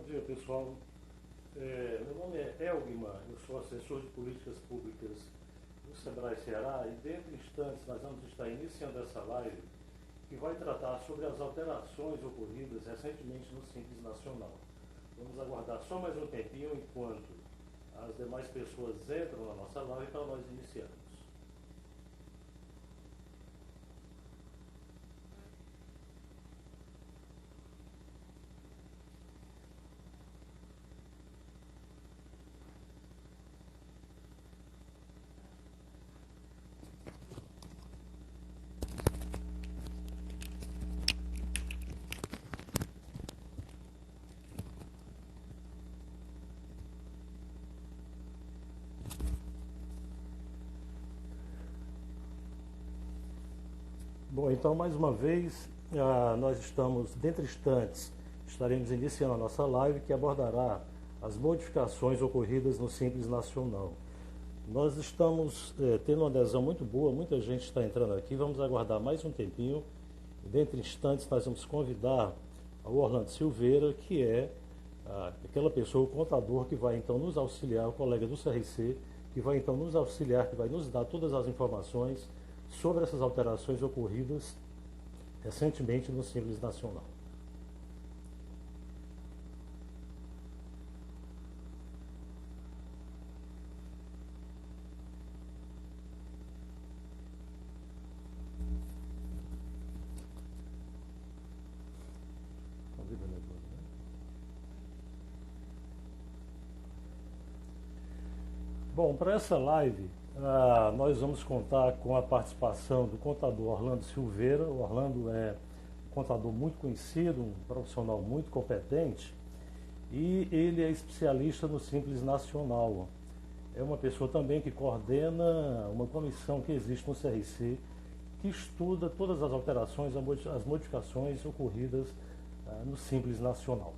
dia, pessoal. Meu nome é Elgman, eu sou assessor de políticas públicas do Sebrae Ceará e dentro de instantes nós vamos estar iniciando essa live que vai tratar sobre as alterações ocorridas recentemente no Simples Nacional. Vamos aguardar só mais um tempinho enquanto as demais pessoas entram na nossa live para nós iniciarmos. Bom, então mais uma vez, nós estamos, dentro de instantes, estaremos iniciando a nossa live que abordará as modificações ocorridas no Simples Nacional. Nós estamos tendo uma adesão muito boa, muita gente está entrando aqui, vamos aguardar mais um tempinho. Dentro de instantes nós vamos convidar o Orlando Silveira, que é aquela pessoa, o contador, que vai então nos auxiliar, o colega do CRC, que vai então nos auxiliar, que vai nos dar todas as informações sobre essas alterações ocorridas recentemente no Simples Nacional. Bom, para essa live, nós vamos contar com a participação do contador Orlando Silveira. O Orlando é um contador muito conhecido, um profissional muito competente, e ele é especialista no Simples Nacional. É uma pessoa também que coordena uma comissão que existe no CRC, que estuda todas as alterações, as modificações ocorridas no Simples Nacional.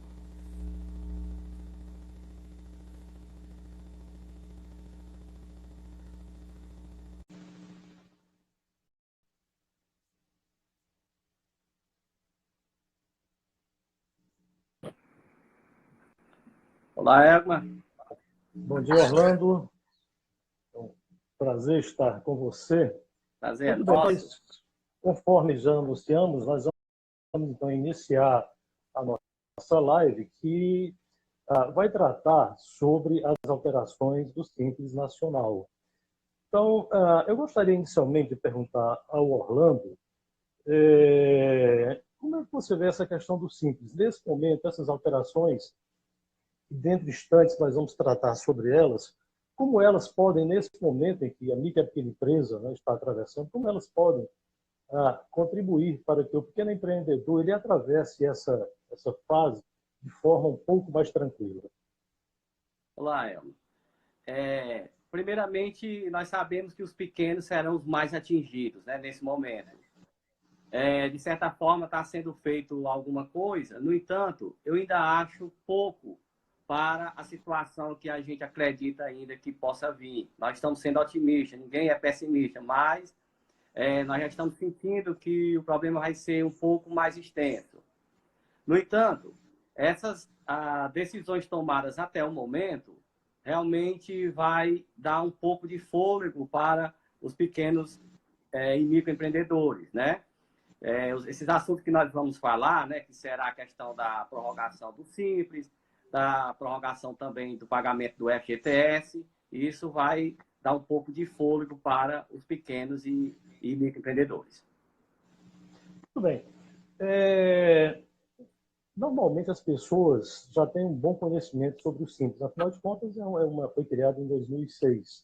Olá, Egma. Bom dia, Orlando. É um prazer estar com você. Prazer, Muito bem, nosso. conforme já anunciamos, nós vamos então iniciar a nossa live que vai tratar sobre as alterações do Simples Nacional. Então, eu gostaria inicialmente de perguntar ao Orlando como é que você vê essa questão do Simples? Nesse momento, essas alterações, dentro de instantes nós vamos tratar sobre elas, como elas podem, nesse momento em que a micro e a pequena empresa, né, está atravessando, como elas podem contribuir para que o pequeno empreendedor ele atravesse essa fase de forma um pouco mais tranquila. Olá, Egma. Primeiramente, nós sabemos que os pequenos serão os mais atingidos, né, nesse momento. De certa forma, está sendo feito alguma coisa, no entanto, eu ainda acho pouco para a situação que a gente acredita ainda que possa vir. Nós estamos sendo otimistas, ninguém é pessimista, mas nós já estamos sentindo que o problema vai ser um pouco mais extenso. No entanto, essas decisões tomadas até o momento realmente vai dar um pouco de fôlego para os pequenos e microempreendedores, né? Esses assuntos que nós vamos falar, né, que será a questão da prorrogação do Simples, da prorrogação também do pagamento do FGTS, e isso vai dar um pouco de fôlego para os pequenos e microempreendedores. Muito bem. Normalmente as pessoas já têm um bom conhecimento sobre o Simples. Afinal de contas, foi criado em 2006.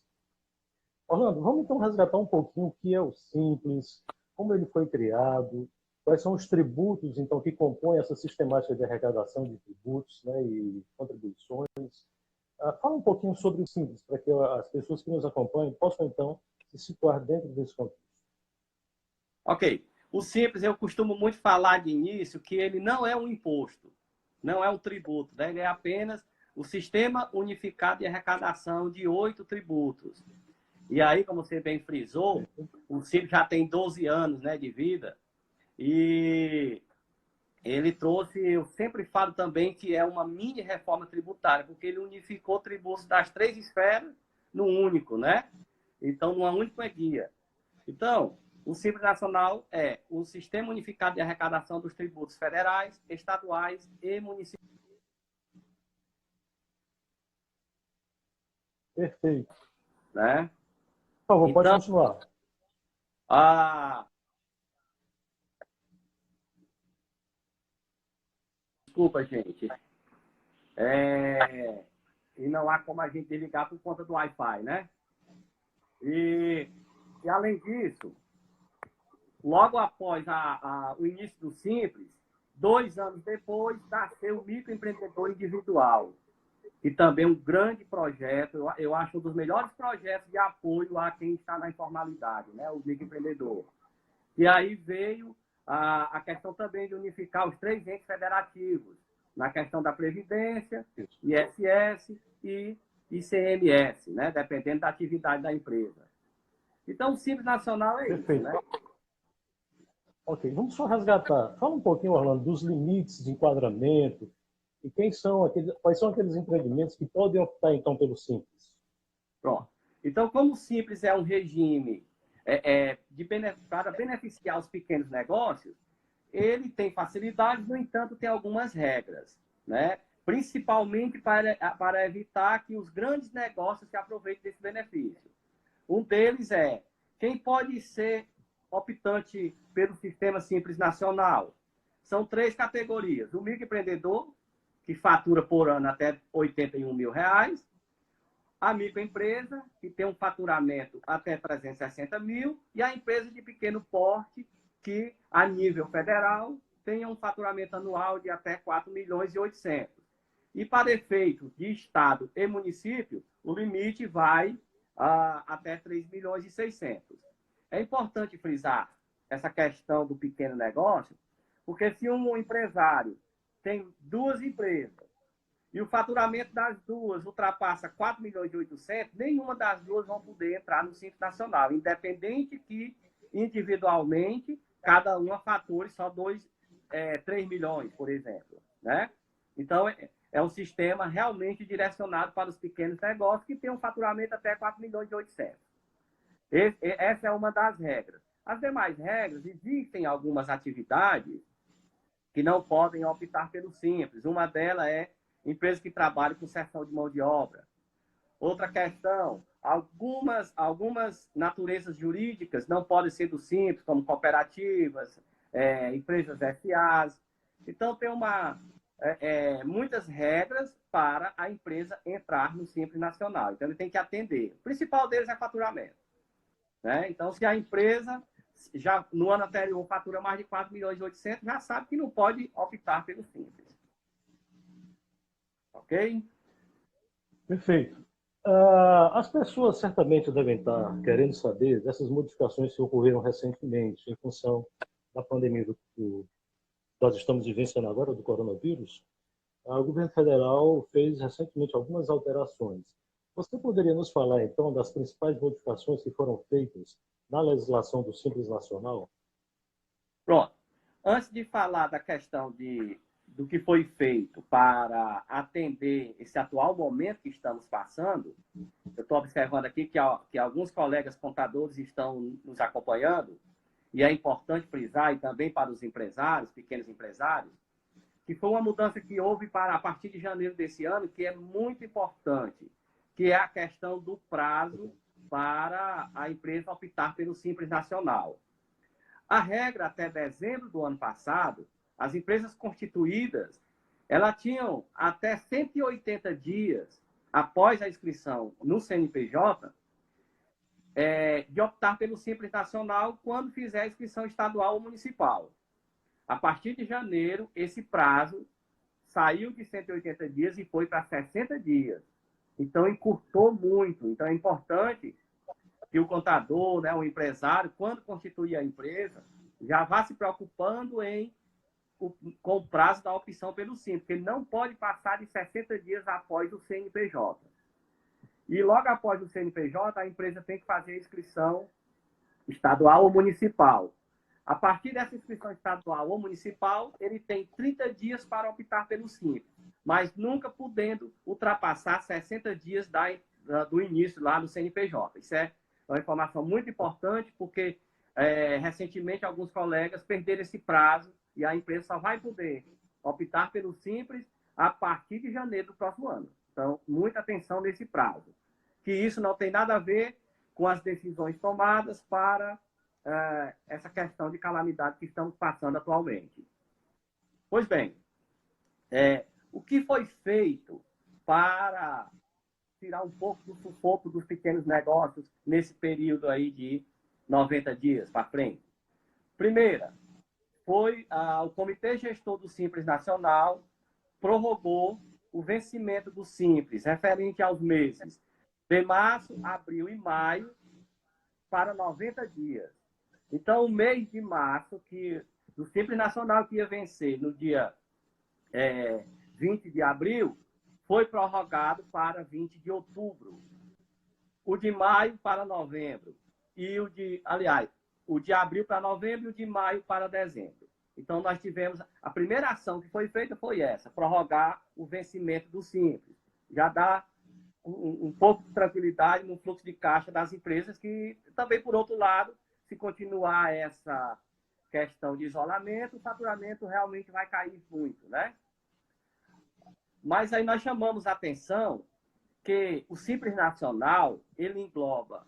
Orlando, vamos então resgatar um pouquinho o que é o Simples, como ele foi criado, quais são os tributos então que compõem essa sistemática de arrecadação de tributos, né, e contribuições. Fala um pouquinho sobre o Simples, para que as pessoas que nos acompanham possam então se situar dentro desse contexto. Ok. O Simples, eu costumo muito falar de início que ele não é um imposto, não é um tributo, né? Ele é apenas o Sistema Unificado de Arrecadação de 8 tributos. E aí, como você bem frisou, o Simples já tem 12 anos, né, de vida, e ele trouxe, eu sempre falo também que é uma mini reforma tributária, porque ele unificou tributos das 3 esferas num único, né? Então, numa única guia. Então, o Simples Nacional é o Sistema Unificado de Arrecadação dos Tributos Federais, Estaduais e Municipais. Perfeito. Né? Por favor, pode Então, continuar. a... desculpa, gente. E não há como a gente desligar por conta do Wi-Fi, né? E além disso, logo após o início do Simples, 2 anos depois, nasceu o microempreendedor individual, que também é um grande projeto, eu acho um dos melhores projetos de apoio a quem está na informalidade, né? O microempreendedor. E aí veio a questão também de unificar os 3 entes federativos, na questão da Previdência, ISS e ICMS, né? Dependendo da atividade da empresa. Então, o Simples Nacional é Perfeito. isso, né? Ok, vamos só resgatar. Fala um pouquinho, Orlando, dos limites de enquadramento e quais são aqueles empreendimentos que podem optar, então, pelo Simples. Pronto. Então, como o Simples é um regime para beneficiar os pequenos negócios, ele tem facilidades, no entanto, tem algumas regras, né? Principalmente para evitar que os grandes negócios se aproveitem desse benefício. Um deles é quem pode ser optante pelo Sistema Simples Nacional. São 3 categorias. O microempreendedor, que fatura por ano até R$ 81.000, a microempresa, que tem um faturamento até 360 mil, e a empresa de pequeno porte, que, a nível federal, tenha um faturamento anual de até 4.800.000. E, para efeitos de Estado e município, o limite vai até 3.600.000. É importante frisar essa questão do pequeno negócio, porque se um empresário tem 2 empresas, e o faturamento das duas ultrapassa 4.800.000, nenhuma das duas vão poder entrar no Simples Nacional, independente que, individualmente, cada uma fature só 3 milhões, por exemplo. Né? Então, é um sistema realmente direcionado para os pequenos negócios que tem um faturamento até 4.800.000. Essa é uma das regras. As demais regras, existem algumas atividades que não podem optar pelo Simples. Uma delas é empresas que trabalham com cessão de mão de obra. Outra questão, algumas naturezas jurídicas não podem ser do Simples, como cooperativas, empresas SAs. Então, tem muitas regras para a empresa entrar no Simples Nacional. Então, ele tem que atender. O principal deles é faturamento. Né? Então, se a empresa já no ano anterior fatura mais de 4.800.000, já sabe que não pode optar pelo Simples. Ok? Perfeito. As pessoas certamente devem estar querendo saber dessas modificações que ocorreram recentemente em função da pandemia que nós estamos vivenciando agora, do coronavírus. O governo federal fez recentemente algumas alterações. Você poderia nos falar, então, das principais modificações que foram feitas na legislação do Simples Nacional? Pronto. Antes de falar da questão do que foi feito para atender esse atual momento que estamos passando, eu estou observando aqui que alguns colegas contadores estão nos acompanhando, e é importante frisar, e também para os empresários, pequenos empresários, que foi uma mudança que houve a partir de janeiro desse ano, que é muito importante, que é a questão do prazo para a empresa optar pelo Simples Nacional. A regra até dezembro do ano passado, as empresas constituídas, elas tinham até 180 dias após a inscrição no CNPJ de optar pelo Simples Nacional quando fizer a inscrição estadual ou municipal. A partir de janeiro, esse prazo saiu de 180 dias e foi para 60 dias. Então, encurtou muito. Então, é importante que o contador, né, o empresário, quando constituir a empresa, já vá se preocupando com o prazo da opção pelo Simples, porque ele não pode passar de 60 dias após o CNPJ. E logo após o CNPJ, a empresa tem que fazer a inscrição estadual ou municipal. A partir dessa inscrição estadual ou municipal, ele tem 30 dias para optar pelo Simples, mas nunca podendo ultrapassar 60 dias do início lá do CNPJ. Isso é uma informação muito importante, porque recentemente alguns colegas perderam esse prazo e a empresa só vai poder optar pelo Simples a partir de janeiro do próximo ano. Então, muita atenção nesse prazo. Que isso não tem nada a ver com as decisões tomadas para essa questão de calamidade que estamos passando atualmente. Pois bem, o que foi feito para tirar um pouco do sufoco dos pequenos negócios nesse período aí de 90 dias para frente? Primeira, foi o Comitê Gestor do Simples Nacional prorrogou o vencimento do Simples, referente aos meses de março, abril e maio, para 90 dias. Então, o mês de março, do Simples Nacional, que ia vencer no dia 20 de abril, foi prorrogado para 20 de outubro. O de maio para novembro. E o de abril para novembro e o de maio para dezembro. Então, nós tivemos... A primeira ação que foi feita foi essa, prorrogar o vencimento do Simples. Já dá um pouco de tranquilidade no fluxo de caixa das empresas, que também, por outro lado, se continuar essa questão de isolamento, o faturamento realmente vai cair muito, né? Mas aí nós chamamos a atenção que o Simples Nacional, ele engloba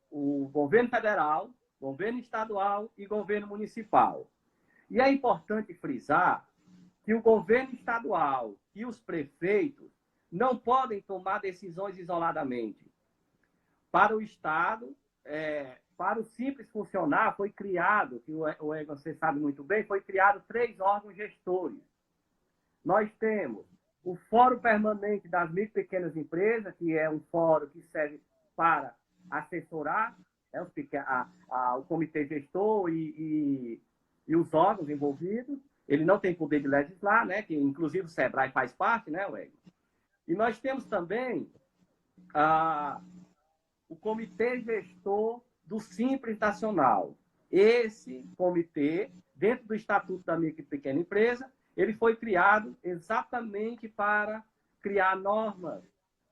o governo federal, governo estadual e governo municipal. E é importante frisar que o governo estadual e os prefeitos não podem tomar decisões isoladamente. Para o Estado, para o Simples funcionar, foi criado, que você sabe muito bem, foi criado 3 órgãos gestores. Nós temos o Fórum Permanente das Micro e Pequenas Empresas, que é um fórum que serve para assessorar o comitê gestor e os órgãos envolvidos. Ele não tem poder de legislar, né? Que inclusive o SEBRAE faz parte, né, Weg? E nós temos também o Comitê Gestor do Simples Nacional. Esse comitê, dentro do Estatuto da Micro e Pequena Empresa, ele foi criado exatamente para criar normas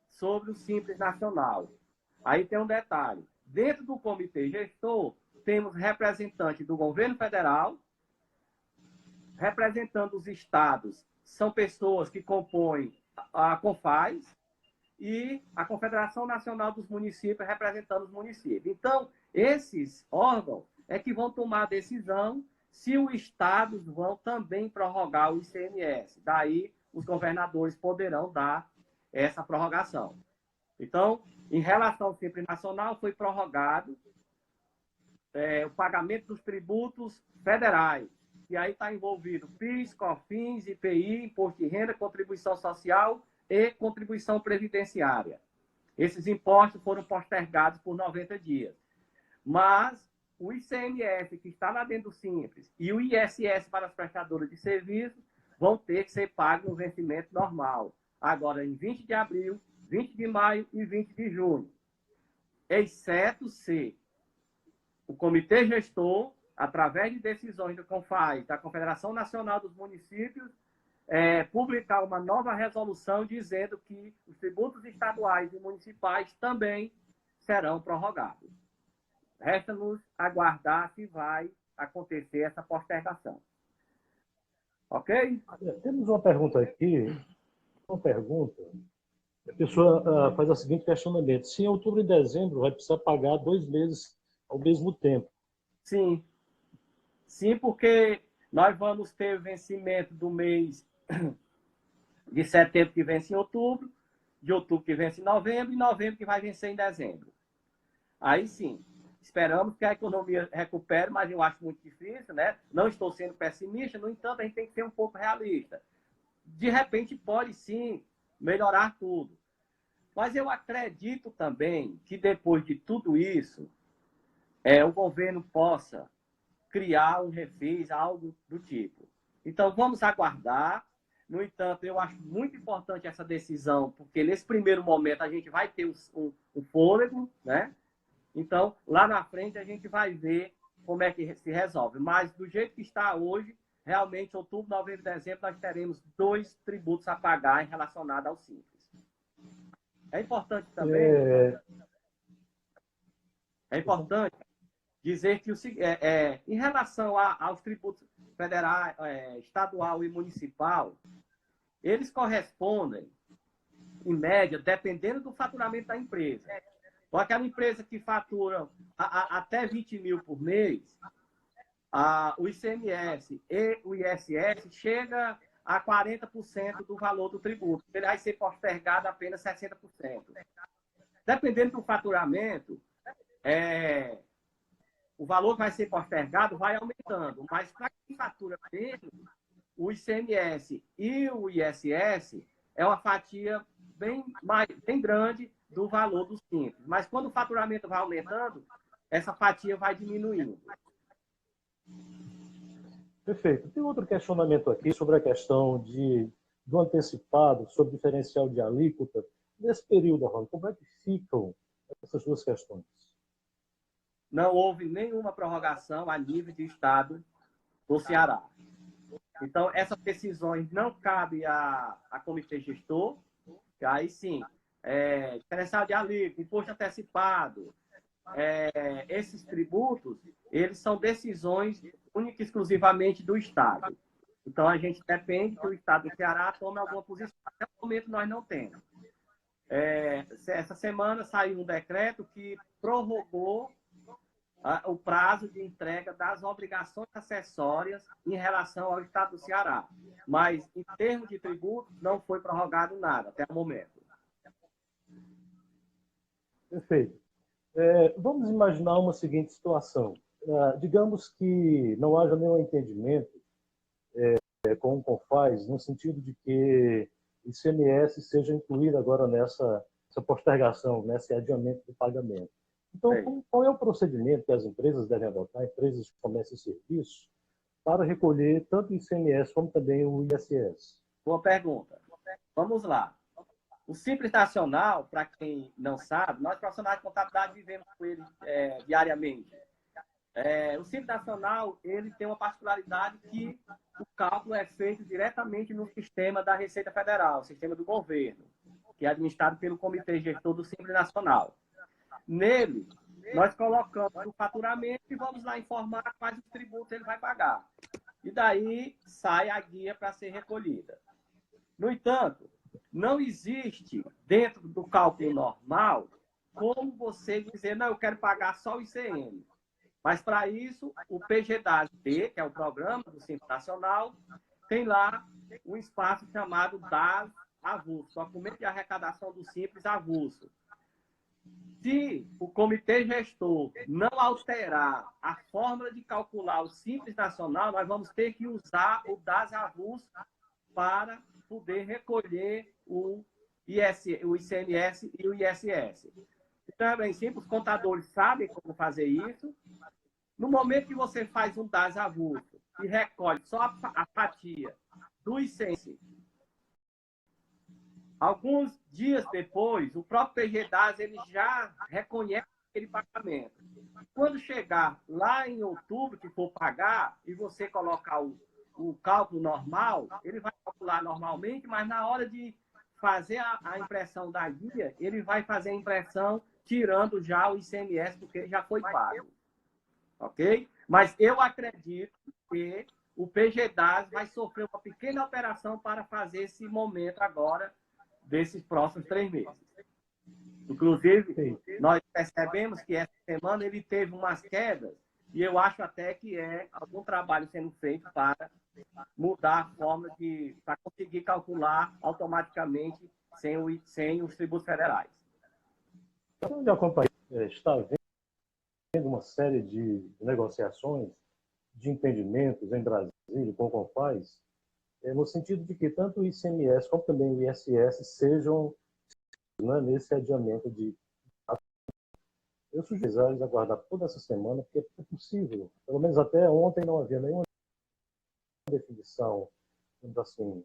sobre o Simples Nacional. Aí tem um detalhe. Dentro do Comitê Gestor, temos representantes do governo federal, representando os estados, são pessoas que compõem a CONFAS, e a Confederação Nacional dos Municípios representando os municípios. Então, esses órgãos é que vão tomar a decisão se os estados vão também prorrogar o ICMS. Daí, os governadores poderão dar essa prorrogação. Então, em relação ao Simples Nacional, foi prorrogado o pagamento dos tributos federais, que aí está envolvido PIS, COFINS, IPI, Imposto de Renda, Contribuição Social e Contribuição Previdenciária. Esses impostos foram postergados por 90 dias. Mas o ICMS, que está lá dentro do Simples, e o ISS para as prestadoras de serviços vão ter que ser pagos no vencimento normal. Agora, em 20 de abril, 20 de maio e 20 de junho. Exceto se o Comitê Gestor, através de decisões do CONFAS, da Confederação Nacional dos Municípios, publicar uma nova resolução dizendo que os tributos estaduais e municipais também serão prorrogados. Resta-nos aguardar se vai acontecer essa postergação. Ok? Temos uma pergunta aqui. A pessoa faz o seguinte questionamento. Se em outubro e dezembro vai precisar pagar 2 meses ao mesmo tempo? Sim. Sim, porque nós vamos ter vencimento do mês de setembro, que vence em outubro, de outubro que vence em novembro, e novembro que vai vencer em dezembro. Aí sim, esperamos que a economia recupere, mas eu acho muito difícil, né? Não estou sendo pessimista, no entanto, a gente tem que ser um pouco realista. De repente, pode sim melhorar tudo. Mas eu acredito também que depois de tudo isso, o governo possa criar um refis, algo do tipo. Então, vamos aguardar. No entanto, eu acho muito importante essa decisão, porque nesse primeiro momento a gente vai ter um fôlego, né? Então, lá na frente a gente vai ver como é que se resolve. Mas, do jeito que está hoje, realmente, outubro, novembro e dezembro, nós teremos 2 tributos a pagar relacionados ao Simples. É importante também, é importante dizer que em relação aos tributos federal, estadual e municipal, eles correspondem, em média, dependendo do faturamento da empresa. Ou aquela empresa que fatura até 20 mil por mês, o ICMS e o ISS chega a 40% do valor do tributo. Ele vai ser postergado apenas 60%. Dependendo do faturamento, o valor que vai ser postergado vai aumentando. Mas para quem fatura menos, o ICMS e o ISS é uma fatia bem grande do valor do Simples. Mas quando o faturamento vai aumentando, essa fatia vai diminuindo. Perfeito. Tem outro questionamento aqui sobre a questão do antecipado, sobre o diferencial de alíquota. Nesse período, Orlando, como é que ficam essas duas questões? Não houve nenhuma prorrogação a nível de Estado do Ceará. Então, essas decisões não cabem a comitê gestor, que aí sim, diferencial de alíquota, imposto antecipado, esses tributos, eles são decisões única e exclusivamente do Estado. Então, a gente depende que o Estado do Ceará tome alguma posição. Até o momento, nós não temos. Essa semana saiu um decreto que prorrogou o prazo de entrega das obrigações acessórias em relação ao Estado do Ceará. Mas, em termos de tributo, não foi prorrogado nada até o momento. Perfeito. Vamos imaginar uma seguinte situação. Digamos que não haja nenhum entendimento com o CONFAZ, no sentido de que o ICMS seja incluído agora nessa postergação, nesse adiamento do pagamento. Então, qual é o procedimento que as empresas devem adotar, empresas de comércio e serviços, para recolher tanto o ICMS como também o ISS? Boa pergunta. Vamos lá. O Simples Nacional, para quem não sabe, nós profissionais de contabilidade vivemos com ele diariamente. O Simples Nacional ele tem uma particularidade que o cálculo é feito diretamente no sistema da Receita Federal, sistema do governo, que é administrado pelo Comitê Gestor do Simples Nacional. Nele, nós colocamos o faturamento e vamos lá informar quais os tributos ele vai pagar. E daí sai a guia para ser recolhida. No entanto, não existe, dentro do cálculo normal, como você dizer, não, eu quero pagar só o ICM. Mas, para isso, o PGDAS-B, que é o Programa do Simples Nacional, tem lá um espaço chamado DAS avulso, Documento de Arrecadação do Simples avulso. Se o comitê gestor não alterar a fórmula de calcular o Simples Nacional, nós vamos ter que usar o DAS avulso para poder recolher o ICMS e o ISS. Então, é bem simples, os contadores sabem como fazer isso. No momento que você faz um DAS avulso e recolhe só a fatia do ICMS, alguns dias depois, o próprio PGDAS ele já reconhece aquele pagamento. Quando chegar lá em outubro, que for pagar, e você colocar o cálculo normal, ele vai calcular normalmente, mas na hora de fazer a impressão da guia, ele vai fazer a impressão tirando já o ICMS, porque ele já foi pago. Ok? Mas eu acredito que o PGDAS vai sofrer uma pequena alteração para fazer esse momento agora, desses próximos 3 meses. Inclusive, nós percebemos que essa semana ele teve umas quedas, e eu acho até que é algum trabalho sendo feito para mudar a forma para conseguir calcular automaticamente sem os tributos federais. Então, a companhia está vendo uma série de negociações, de entendimentos em Brasília com o CONFAZ, no sentido de que tanto o ICMS como também o ISS sejam nesse adiamento de... Eu sugiro eles aguardar toda essa semana, porque é possível. Pelo menos até ontem não havia nenhuma definição, assim,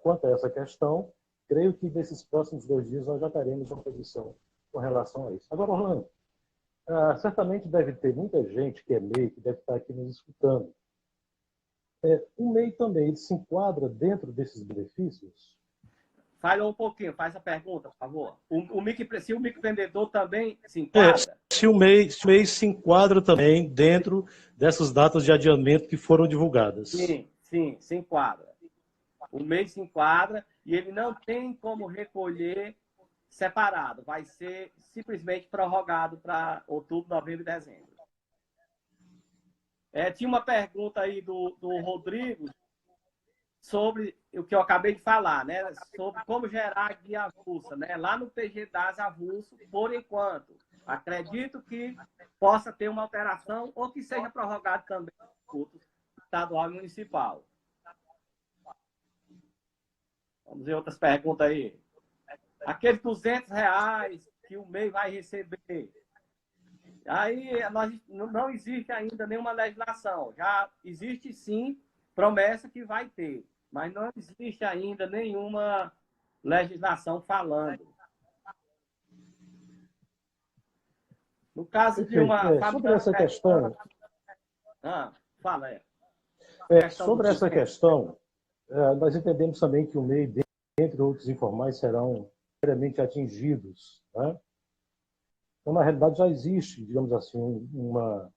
quanto a essa questão. Creio que nesses próximos 2 dias nós já teremos uma posição com relação a isso. Agora, Orlando, Certamente deve ter muita gente que é MEI, que deve estar aqui nos escutando. O MEI também ele se enquadra dentro desses benefícios? Falhou um pouquinho, faz a pergunta, por favor. Se o microempreendedor também se enquadra? Se o MEI se enquadra também dentro dessas datas de adiamento que foram divulgadas. Sim, se enquadra. O MEI se enquadra e ele não tem como recolher separado. Vai ser simplesmente prorrogado para outubro, novembro e dezembro. Tinha uma pergunta aí do Rodrigo sobre o que eu acabei de falar, né? Sobre como gerar guia avulsa, né? Lá no PG das avulso, por enquanto. Acredito que possa ter uma alteração ou que seja prorrogado também no estadual e municipal. Vamos ver outras perguntas aí. Aqueles R$ 200 que o MEI vai receber. Aí não existe ainda nenhuma legislação. Já existe, sim, promessa que vai ter, mas não existe ainda nenhuma legislação falando. No caso de uma sobre essa questão... Fala aí. Sobre essa questão, nós entendemos também que o MEI, dentre outros informais, serão seriamente atingidos, né? Então, na realidade, já existe, digamos assim, uma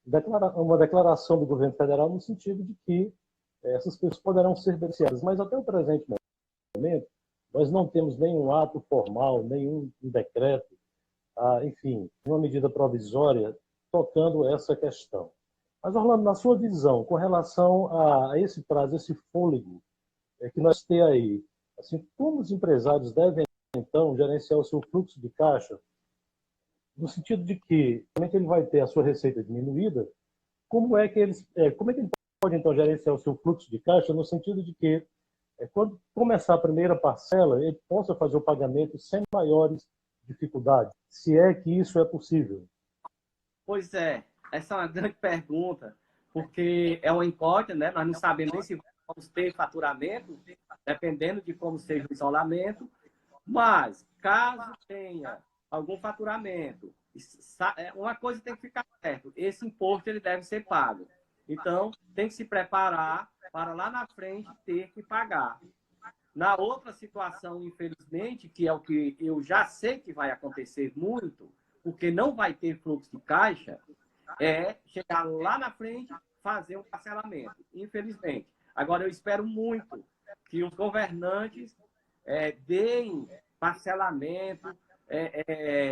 declaração do governo federal no sentido de que essas pessoas poderão ser beneficiadas. Mas até o presente momento, nós não temos nenhum ato formal, nenhum decreto, enfim, uma medida provisória tocando essa questão. Mas, Orlando, na sua visão, com relação a esse prazo, esse fôlego que nós temos aí, assim, como os empresários devem, então, gerenciar o seu fluxo de caixa, no sentido de que, realmente ele vai ter a sua receita diminuída, como é que ele pode, então, gerenciar o seu fluxo de caixa, no sentido de que, quando começar a primeira parcela, ele possa fazer o pagamento sem maiores dificuldades, se é que isso é possível? Pois é, essa é uma grande pergunta, porque é uma incógnita, né? Nós não sabemos nem se vamos ter faturamento, dependendo de como seja o isolamento, mas caso tenha algum faturamento, uma coisa tem que ficar certo, esse imposto ele deve ser pago. Então, tem que se preparar para lá na frente ter que pagar. Na outra situação, infelizmente, que é o que eu já sei que vai acontecer muito, porque não vai ter fluxo de caixa, é chegar lá na frente, fazer um parcelamento, infelizmente. Agora, eu espero muito que os governantes deem parcelamento,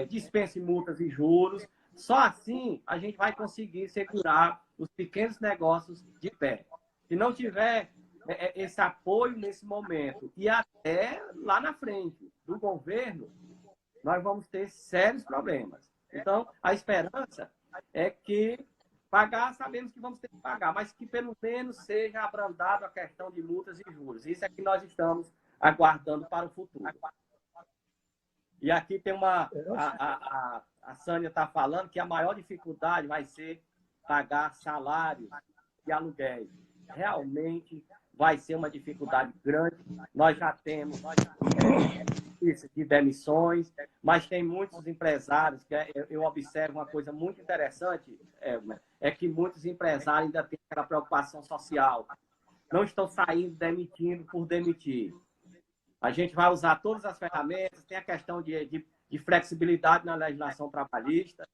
dispensem multas e juros. Só assim a gente vai conseguir segurar os pequenos negócios de pé. Se não tiver esse apoio nesse momento e até lá na frente do governo, nós vamos ter sérios problemas. Então, a esperança é que pagar, sabemos que vamos ter que pagar, mas que pelo menos seja abrandado a questão de multas e juros. Isso é que nós estamos aguardando para o futuro. E aqui tem a Sânia está falando que a maior dificuldade vai ser pagar salários e aluguéis. Realmente vai ser uma dificuldade grande. Nós já temos de demissões, mas tem muitos empresários, que eu observo uma coisa muito interessante, é que muitos empresários ainda têm aquela preocupação social. Não estão saindo demitindo por demitir. A gente vai usar todas as ferramentas, tem a questão de flexibilidade na legislação trabalhista,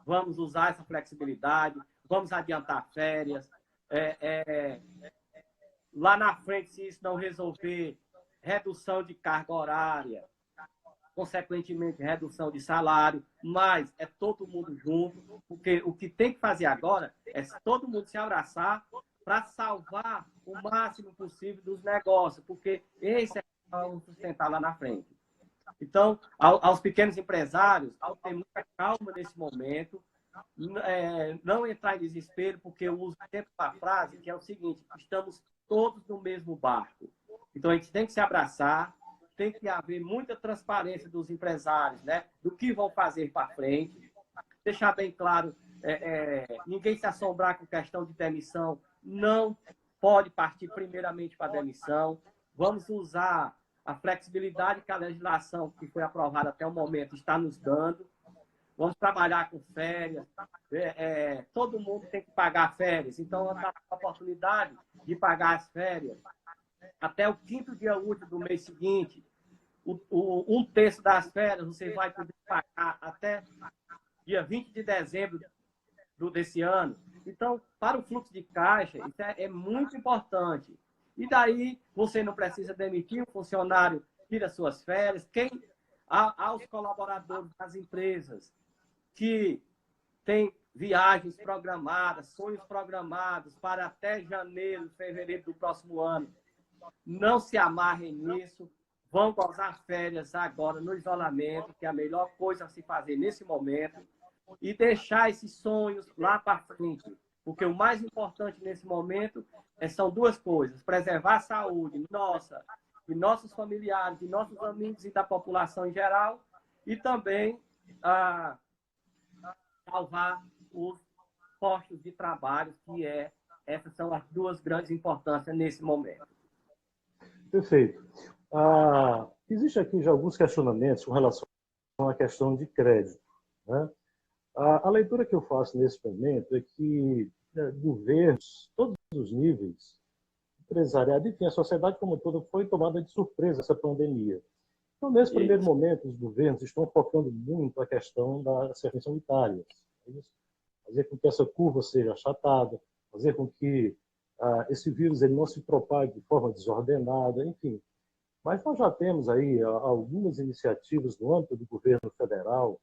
vamos usar essa flexibilidade, vamos adiantar férias. Lá na frente, se isso não resolver, redução de carga horária, consequentemente, redução de salário, mas é todo mundo junto, porque o que tem que fazer agora é todo mundo se abraçar para salvar o máximo possível dos negócios, porque esse é o que vamos sustentar lá na frente. Então, aos pequenos empresários, tem muita calma nesse momento, não entrar em desespero, porque eu uso sempre uma frase que é o seguinte: estamos todos no mesmo barco. Então, a gente tem que se abraçar, tem que haver muita transparência dos empresários, né? Do que vão fazer para frente. Deixar bem claro, ninguém se assombrar com questão de demissão, não pode partir primeiramente para a demissão. Vamos usar a flexibilidade que a legislação que foi aprovada até o momento está nos dando. vamos trabalhar com férias, todo mundo tem que pagar férias, então a oportunidade de pagar as férias até o 5º dia útil do mês seguinte, um terço das férias você vai poder pagar até dia 20 de dezembro desse ano. Então, para o fluxo de caixa, isso é muito importante. E daí, você não precisa demitir o funcionário, tira suas férias. Aos colaboradores das empresas que têm viagens programadas, sonhos programados para até janeiro, fevereiro do próximo ano, não se amarrem nisso. Vão gozar férias agora no isolamento, que é a melhor coisa a se fazer nesse momento, e deixar esses sonhos lá para frente. Porque o mais importante nesse momento são duas coisas: preservar a saúde nossa, de nossos familiares, de nossos amigos e da população em geral, e também salvar os postos de trabalho, essas são as duas grandes importâncias nesse momento. Perfeito. Existem aqui já alguns questionamentos com relação à questão de crédito, né? A leitura que eu faço nesse momento é que governos, todos os níveis, empresariado, enfim, a sociedade como um todo foi tomada de surpresa essa pandemia. Então, nesse primeiro momento, os governos estão focando muito a questão das serviços sanitários, fazer com que essa curva seja achatada, fazer com que esse vírus ele não se propague de forma desordenada, enfim. Mas nós já temos aí algumas iniciativas no âmbito do governo federal,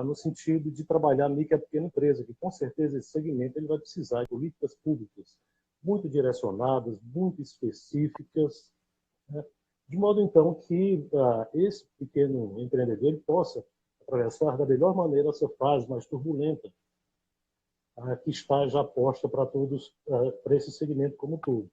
no sentido de trabalhar a micro e a pequena empresa, que com certeza esse segmento ele vai precisar de políticas públicas muito direcionadas, muito específicas, né? De modo então que esse pequeno empreendedor ele possa atravessar da melhor maneira essa fase mais turbulenta que está já posta para todos, para esse segmento como um todo.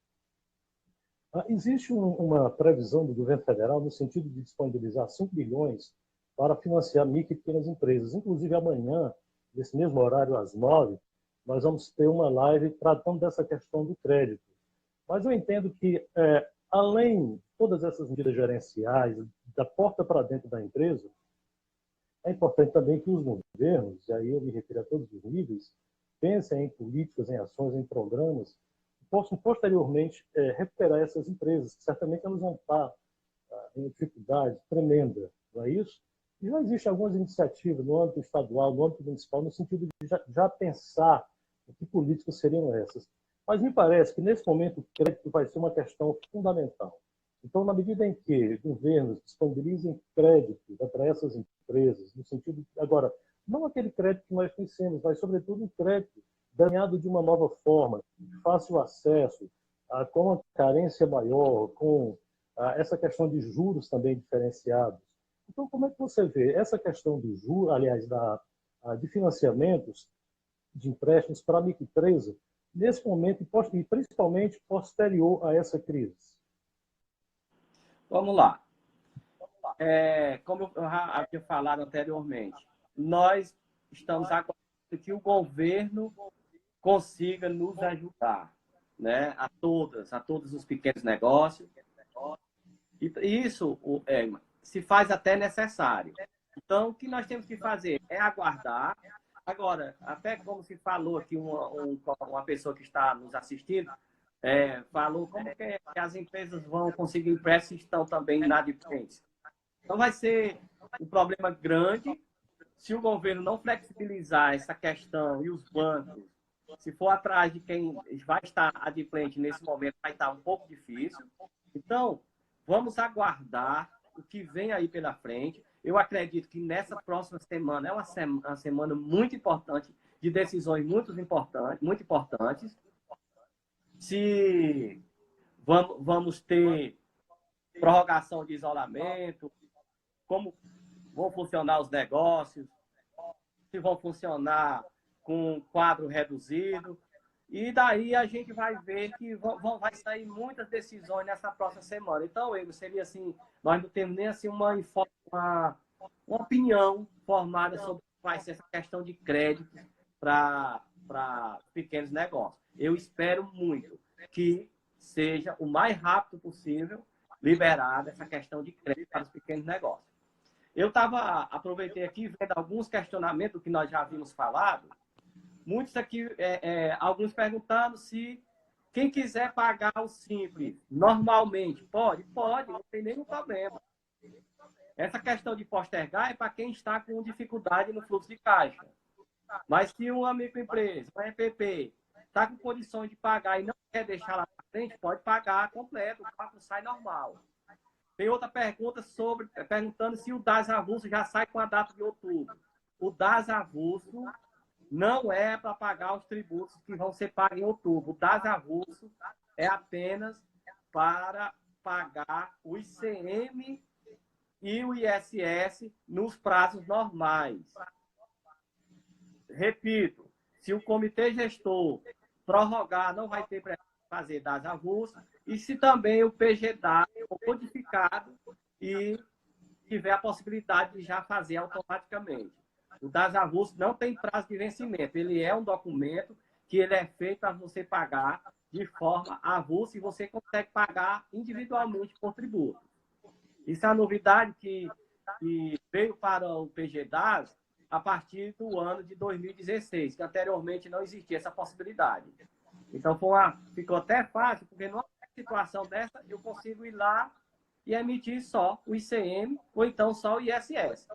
Existe uma previsão do governo federal no sentido de disponibilizar 5 bilhões para financiar micro e pequenas empresas. Inclusive, amanhã, nesse mesmo horário, às 9, nós vamos ter uma live tratando dessa questão do crédito. Mas eu entendo que, além de todas essas medidas gerenciais, da porta para dentro da empresa, é importante também que os governos, e aí eu me refiro a todos os níveis, pensem em políticas, em ações, em programas, que possam posteriormente recuperar essas empresas, que certamente elas vão estar em dificuldade tremenda, não é isso? E já existem algumas iniciativas no âmbito estadual, no âmbito municipal, no sentido de já pensar que políticas seriam essas. Mas me parece que, nesse momento, o crédito vai ser uma questão fundamental. Então, na medida em que governos disponibilizem crédito para essas empresas, no sentido, agora, não aquele crédito que nós conhecemos, mas, sobretudo, um crédito ganhado de uma nova forma, de fácil acesso, com uma carência maior, com essa questão de juros também diferenciados. Então, como é que você vê essa questão do juros, aliás, de financiamentos, de empréstimos para a microempresa, nesse momento e principalmente posterior a essa crise? Vamos lá. Como eu já havia falado anteriormente, nós estamos aguardando que o governo consiga nos ajudar, né? A todos os pequenos negócios. E isso se faz até necessário. Então, o que nós temos que fazer é aguardar. Agora, até como se falou aqui, uma pessoa que está nos assistindo, falou como que as empresas vão conseguir empréstimos, estão também inadimplentes. Então, vai ser um problema grande se o governo não flexibilizar essa questão e os bancos, se for atrás de quem vai estar adimplente nesse momento, vai estar um pouco difícil. Então, vamos aguardar o que vem aí pela frente. Eu acredito que nessa próxima semana é uma semana muito importante, de decisões muito importantes. Se vamos ter prorrogação de isolamento, como vão funcionar os negócios, se vão funcionar com quadro reduzido. E daí a gente vai ver que vai sair muitas decisões nessa próxima semana. Então, seria assim, nós não temos nem assim uma opinião formada sobre o que vai ser essa questão de crédito para pequenos negócios. Eu espero muito que seja o mais rápido possível liberada essa questão de crédito para os pequenos negócios. aproveitei aqui, vendo alguns questionamentos que nós já havíamos falado, muitos aqui, alguns perguntando se quem quiser pagar o Simples normalmente, pode, não tem nenhum problema. Essa questão de postergar é para quem está com dificuldade no fluxo de caixa. Mas se uma microempresa, uma EPP, está com condições de pagar e não quer deixar lá para frente, pode pagar completo, o papo sai normal. Tem outra pergunta perguntando se o DAS avulso já sai com a data de outubro. O DAS avulso não é para pagar os tributos que vão ser pagos em outubro. O DAS avulso é apenas para pagar o ICM e o ISS nos prazos normais. Repito, se o comitê gestor prorrogar, não vai ter para fazer DAS avulso, e se também o PGDAS for modificado e tiver a possibilidade de já fazer automaticamente. O DAS avulso não tem prazo de vencimento, ele é um documento que ele é feito para você pagar de forma avulsa e você consegue pagar individualmente por tributo. Isso é a novidade que veio para o PGDAS a partir do ano de 2016, que anteriormente não existia essa possibilidade. Então, ficou até fácil, porque numa situação dessa, eu consigo ir lá e emitir só o ICM ou então só o ISS.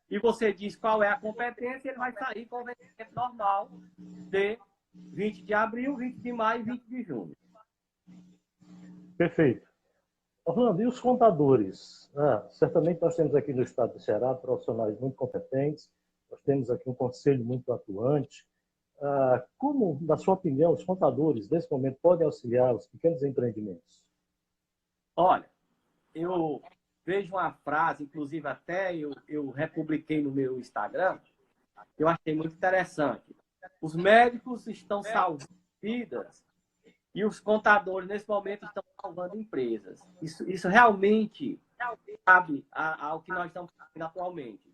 E você diz qual é a competência, ele vai sair com o vencimento normal de 20 de abril, 20 de maio e 20 de junho. Perfeito. Orlando, e os contadores? Certamente nós temos aqui no estado do Ceará profissionais muito competentes, nós temos aqui um conselho muito atuante. Como, na sua opinião, os contadores, nesse momento, podem auxiliar os pequenos empreendimentos? Olha, eu vejo uma frase, inclusive até eu republiquei no meu Instagram, que eu achei muito interessante. Os médicos estão salvando vidas e os contadores, nesse momento, estão salvando empresas. Isso realmente cabe ao que nós estamos fazendo atualmente.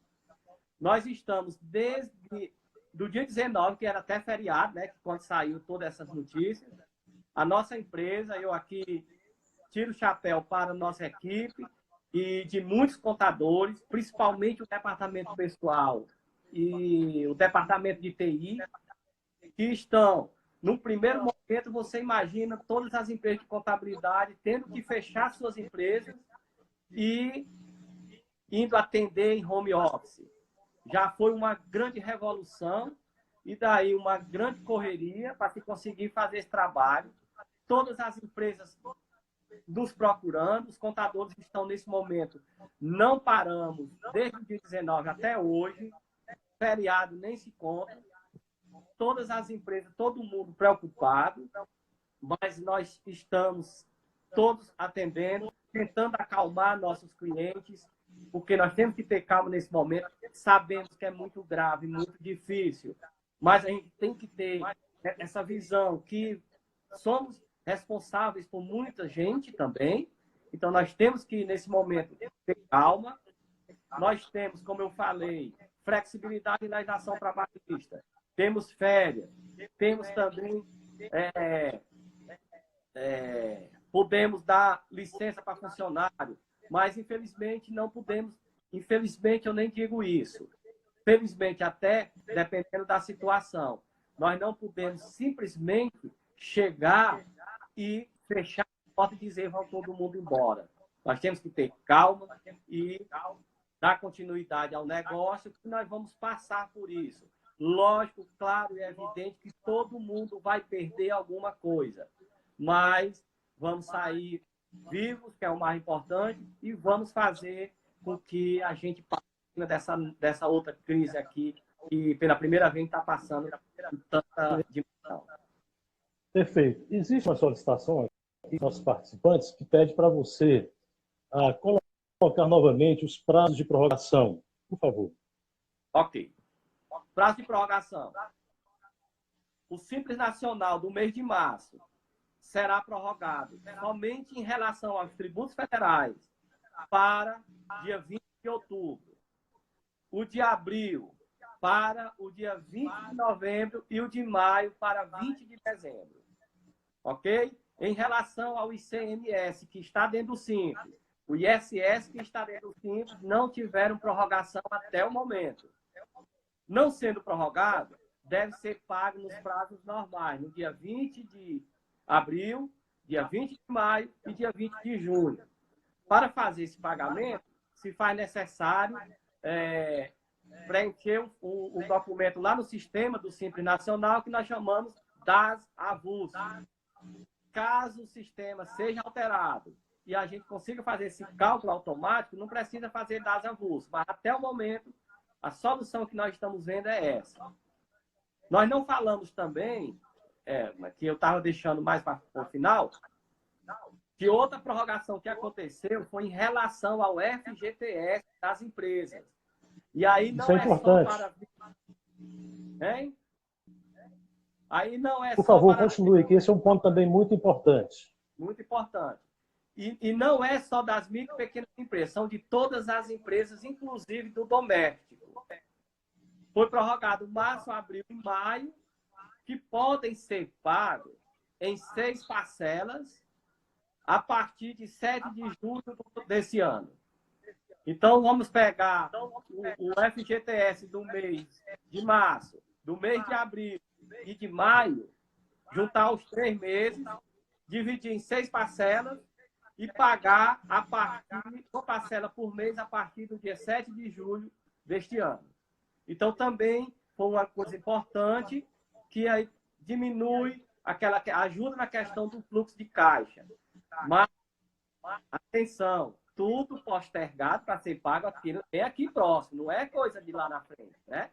Nós estamos desde do dia 19, que era até feriado, né, quando saiu todas essas notícias, a nossa empresa, eu aqui tiro o chapéu para a nossa equipe e de muitos contadores, principalmente o departamento pessoal e o departamento de TI, que estão, no primeiro momento, você imagina todas as empresas de contabilidade tendo que fechar suas empresas e indo atender em home office. Já foi uma grande revolução e daí uma grande correria para se conseguir fazer esse trabalho. Todas as empresas nos procurando, os contadores que estão nesse momento, não paramos desde o dia 19 até hoje, feriado nem se conta, todas as empresas, todo mundo preocupado, mas nós estamos todos atendendo, tentando acalmar nossos clientes, porque nós temos que ter calma nesse momento, sabemos que é muito grave, muito difícil, mas a gente tem que ter essa visão que somos responsáveis por muita gente também, então nós temos que, nesse momento, ter calma. Nós temos, como eu falei, flexibilidade na legislação trabalhista, temos férias, temos também podemos dar licença para funcionário, mas infelizmente não podemos, infelizmente eu nem digo isso, felizmente até dependendo da situação, nós não podemos simplesmente chegar e fechar a porta e dizer vão todo mundo embora. Nós temos que ter calma e dar continuidade ao negócio, que nós vamos passar por isso. Lógico, claro e evidente que todo mundo vai perder alguma coisa, mas vamos sair vivos, que é o mais importante, e vamos fazer com que a gente passe dessa outra crise aqui, que pela primeira vez está passando por tanta dimensão. Perfeito. Existe uma solicitação aqui dos nossos participantes que pede para você colocar novamente os prazos de prorrogação, por favor. Ok. Prazo de prorrogação. O Simples Nacional do mês de março será prorrogado somente em relação aos tributos federais para dia 20 de outubro. O de abril para o dia 20 de novembro e o de maio para 20 de dezembro. Ok? Em relação ao ICMS, que está dentro do Simples, o ISS que está dentro do Simples não tiveram prorrogação até o momento. Não sendo prorrogado, deve ser pago nos prazos normais, no dia 20 de abril, dia 20 de maio e dia 20 de junho. Para fazer esse pagamento, se faz necessário preencher um documento lá no sistema do Simples Nacional, que nós chamamos das avulsas. Caso o sistema seja alterado e a gente consiga fazer esse cálculo automático, não precisa fazer das avulsas. Mas até o momento, a solução que nós estamos vendo é essa. Nós não falamos também, que eu estava deixando mais para o final, que outra prorrogação que aconteceu foi em relação ao FGTS das empresas. E aí não Isso é importante. só para... Hein? Aí não é Por só favor, para... continue, que esse é um ponto também muito importante. Muito importante. E não é só das micro e pequenas empresas, são de todas as empresas, inclusive do doméstico. Foi prorrogado março, abril e maio, que podem ser pagos em 6 parcelas a partir de 7 de julho desse ano. Então, vamos pegar o FGTS do mês de março, do mês de abril e de maio, juntar os 3 meses, dividir em 6 parcelas e pagar uma parcela por mês a partir do dia 7 de julho deste ano. Então, também foi uma coisa importante que aí diminui ajuda na questão do fluxo de caixa. Mas, atenção, tudo postergado para ser pago aqui próximo, não é coisa de lá na frente, né?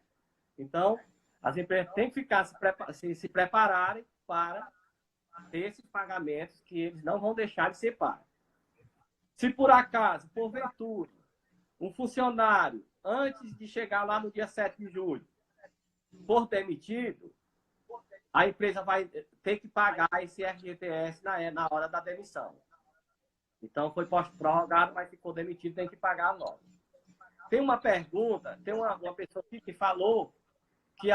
Então, as empresas têm que ficar se prepararem para esses pagamentos que eles não vão deixar de ser pagos. Se por acaso, porventura, um funcionário, antes de chegar lá no dia 7 de julho, for demitido, a empresa vai ter que pagar esse FGTS na hora da demissão. Então, foi prorrogado, mas ficou demitido, tem que pagar a nota. Tem uma pergunta, tem uma pessoa aqui que falou que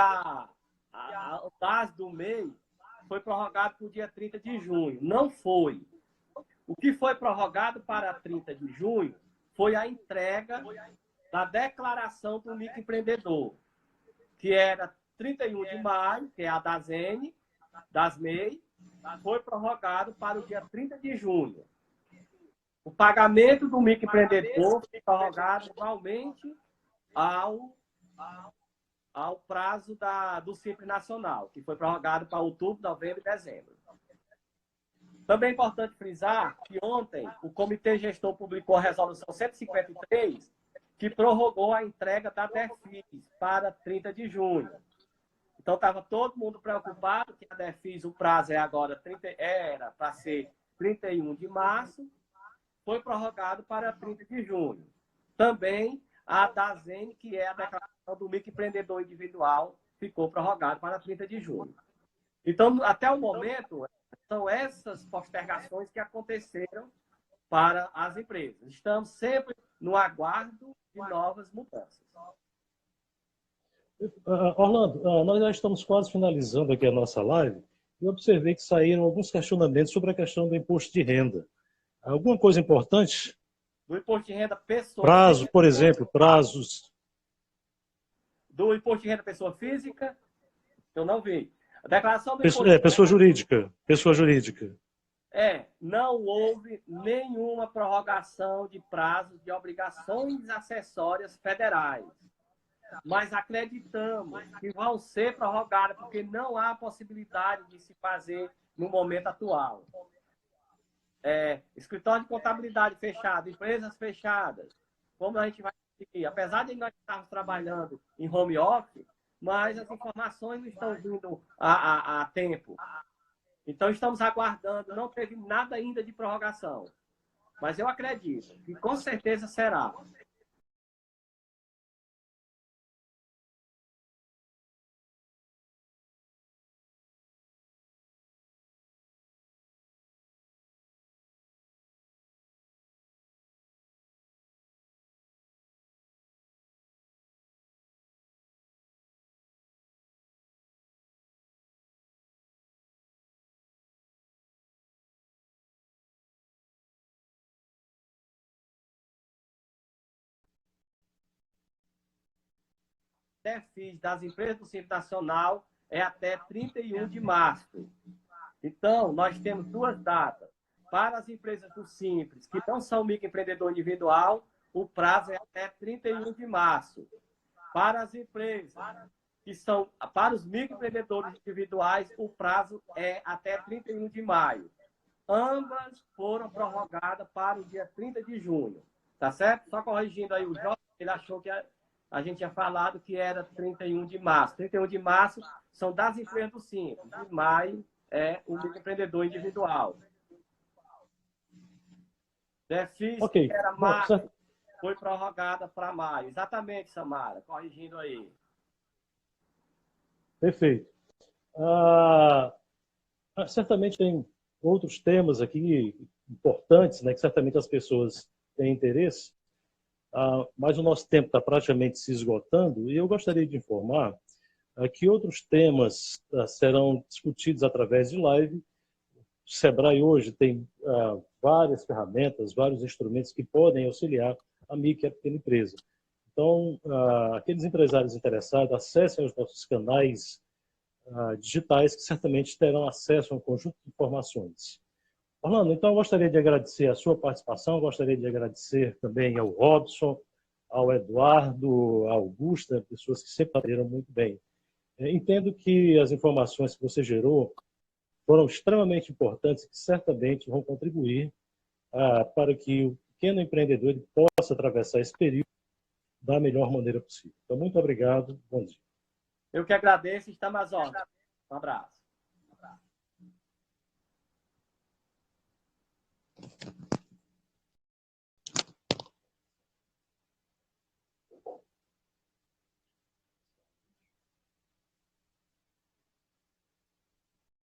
o prazo do MEI foi prorrogado para o dia 30 de junho. Não foi. O que foi prorrogado para 30 de junho foi a entrega da declaração do microempreendedor, que era 31 de maio, que é a das MEI, foi prorrogado para o dia 30 de junho. O pagamento do microempreendedor foi prorrogado igualmente ao prazo do Simples Nacional, que foi prorrogado para outubro, novembro e dezembro. Também é importante frisar que ontem o Comitê Gestor publicou a Resolução 153, que prorrogou a entrega da DEFIS para 30 de junho. Então, estava todo mundo preocupado que a DEFIS, o prazo era para ser 31 de março, foi prorrogado para 30 de junho. Também a DASEN, que é a declaração do microempreendedor individual, ficou prorrogado para 30 de junho. Então, até o momento, são essas postergações que aconteceram para as empresas. Estamos sempre no aguardo de novas mudanças. Orlando, nós já estamos quase finalizando aqui a nossa live e observei que saíram alguns questionamentos sobre a questão do imposto de renda. Alguma coisa importante? Do imposto de renda pessoa Prazo, física, por exemplo, prazos. Do imposto de renda pessoa física, eu não vi. A declaração do imposto de renda... Pessoa jurídica. Pessoa jurídica. Não houve nenhuma prorrogação de prazos de obrigações acessórias federais. Mas acreditamos que vão ser prorrogadas, porque não há possibilidade de se fazer no momento atual. Escritório de contabilidade fechado, empresas fechadas, como a gente vai conseguir? Apesar de nós estarmos trabalhando em home office, mas as informações não estão vindo a tempo. Então, estamos aguardando, não teve nada ainda de prorrogação. Mas eu acredito que com certeza será. DEFIS das empresas do Simples Nacional é até 31 de março. Então, nós temos duas datas. Para as empresas do Simples, que não são microempreendedor individual, o prazo é até 31 de março. Para as empresas que são, para os microempreendedores individuais, o prazo é até 31 de maio. Ambas foram prorrogadas para o dia 30 de junho. Tá certo? Só corrigindo aí o Jorge, ele achou que a gente tinha falado que era 31 de março. 31 de março são das empresas do Simples. De maio é o microempreendedor individual. DEFIS, Ok. que era Bom, março, foi prorrogada para maio. Exatamente, Samara. Corrigindo aí. perfeito. Certamente tem outros temas aqui importantes, né, que certamente as pessoas têm interesse, mas o nosso tempo está praticamente se esgotando e eu gostaria de informar que outros temas serão discutidos através de live. O Sebrae hoje tem várias ferramentas, vários instrumentos que podem auxiliar a micro e a pequena empresa. Então, aqueles empresários interessados, acessem os nossos canais digitais que certamente terão acesso a um conjunto de informações. Orlando, então eu gostaria de agradecer a sua participação, gostaria de agradecer também ao Robson, ao Eduardo, à Augusta, pessoas que sempre atenderam muito bem. Entendo que as informações que você gerou foram extremamente importantes e que certamente vão contribuir para que o pequeno empreendedor ele possa atravessar esse período da melhor maneira possível. Então, muito obrigado, bom dia. Eu que agradeço, estamos às ordens. Um abraço.